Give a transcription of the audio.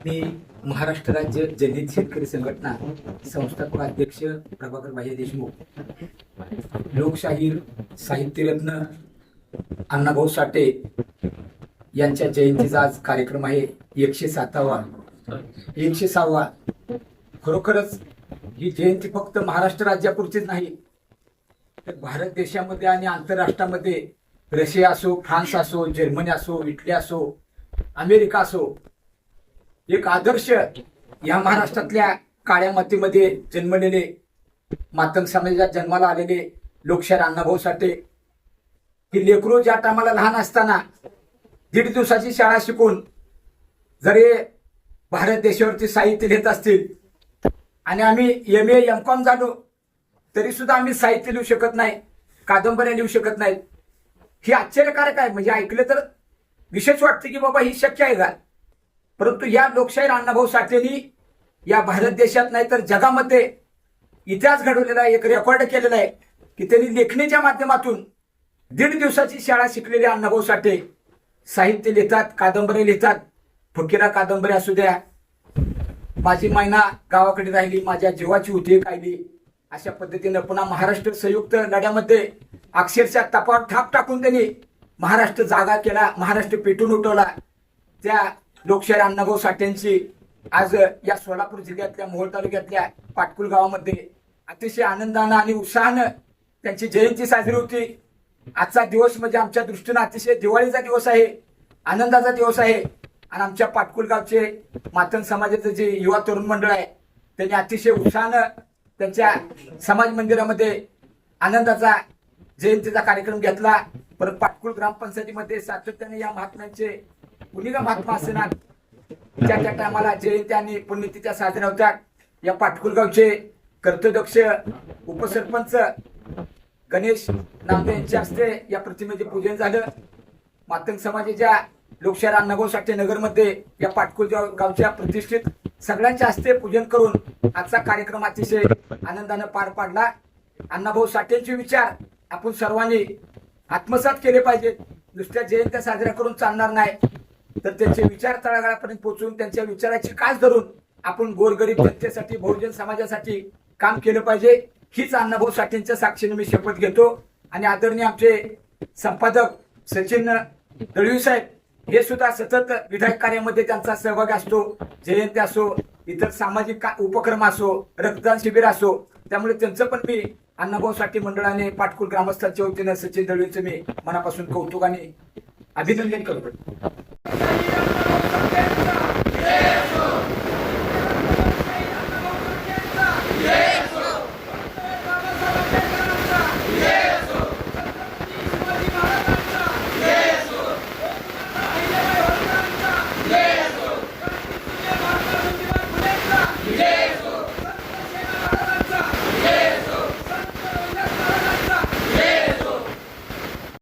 मी महाराष्ट्र राज्य जनहित शेतकरी संघटना संस्थापक अध्यक्ष प्रभाकर भाई देशमुख, लोकशाहीर साहित्यरत्न अण्णाभाऊ साठे यांच्या जयंतीचा आज कार्यक्रम आहे. 106वा. खरोखरच ही जयंती फक्त महाराष्ट्र राज्यापुरतीच नाही, तर भारत देशामध्ये आणि आंतरराष्ट्रामध्ये रशिया असो, फ्रान्स असो, जर्मनी असो, इटली असो, अमेरिका असो, एक आदर्श या महाराष्ट्रातल्या काळ्या मातीमध्ये जन्मलेले, मातंग समाजात जन्माला आलेले लोकशाहीर अण्णाभाऊ साठे ही लेकरू ज्या टायमाला लहान असताना 1.5 दिवसाची शाळा शिकून जरी भारत देशावरती साहित्य लिहित असतील आणि आम्ही MA MCOM झालो तरी सुद्धा आम्ही साहित्य लिहू शकत नाही, कादंबऱ्या लिहू शकत नाहीत. ही आश्चर्यकारक आहे. म्हणजे ऐकलं तर विशेष वाटतं की बाबा ही शक्य आहे का. परंतु या लोकशाहीर अण्णाभाऊ साठेंनी या भारत देशात नाही तर जगामध्ये इतिहास घडवलेला आहे, एक रेकॉर्ड केलेला आहे की त्यांनी लेखणीच्या माध्यमातून 1.5 दिवसाची शाळा शिकलेले अण्णाभाऊ साठे साहित्य लिहितात, कादंबऱ्या लिहितात. फकीरा कादंबरी असू द्या, माझी मैना गावाकडे राहिली, माझ्या जीवाची होती कायली, अशा पद्धतीनं पुन्हा महाराष्ट्र संयुक्त लढ्यामध्ये अक्षरशः तपावर ठाप टाकून त्यांनी महाराष्ट्र जागा केला, महाराष्ट्र पेटून उठवला. त्या लोकशाहीर अण्णाभाऊ साठेंची आज या सोलापूर जिल्ह्यातल्या मोहोळ तालुक्यातल्या पाटकुल गावामध्ये अतिशय आनंदानं आणि उत्साहानं त्यांची जयंती साजरी होती. आजचा दिवस म्हणजे आमच्या दृष्टीनं अतिशय दिवाळीचा दिवस आहे, आनंदाचा दिवस आहे. आणि आमच्या पाटकुल गावचे मातंग समाजाचं जे युवा तरुण मंडळ आहे त्यांनी अतिशय उत्साहानं त्यांच्या समाज मंदिरामध्ये आनंदाचा जयंतीचा कार्यक्रम घेतला. परत पाटकुल ग्रामपंचायतीमध्ये सातत्याने या महात्म्यांचे कुणी का महात्मा असेना त्या टायमाला जयंती आणि पुण्यतिथ्या साजऱ्या होत्या. या पाटकुल गावचे कर्तव्यदक्ष उपसरपंच गणेश नामदे यांच्या हस्ते या प्रतिमेचे पूजन झालं. मातंग समाजाच्या लोकशाहीर अण्णाभाऊ साठे नगरमध्ये या पाटकुल गावच्या प्रतिष्ठित सगळ्यांच्या हस्ते पूजन करून आजचा कार्यक्रम अतिशय आनंदानं पार पाडला. अण्णाभाऊ साठेंचे विचार आपण सर्वांनी आत्मसात केले पाहिजेत. नुसत्या जयंत्या साजऱ्या करून चालणार नाही, तर त्यांचे विचार तळागाळापर्यंत पोहोचून त्यांच्या विचाराची कास धरून आपण गोरगरीब जनतेसाठी, बहुजन समाजासाठी काम केलं पाहिजे. हीच अण्णाभाऊ साठेंच्या साक्षीने मी शपथ घेतो. आणि आदरणीय आमचे संपादक सचिन दळवी साहेब हे सुद्धा सतत विधायक कार्यामध्ये त्यांचा सहभाग असतो. जयंती असो, इतर सामाजिक उपक्रम असो, रक्तदान शिबिर असो, त्यामुळे त्यांचं पण मी अण्णाभाऊ साठे मंडळाने पाटकुल ग्रामस्थांच्या वतीनं सचिन दळवींचं मी मनापासून कौतुक आणि अभिनंदन करतो.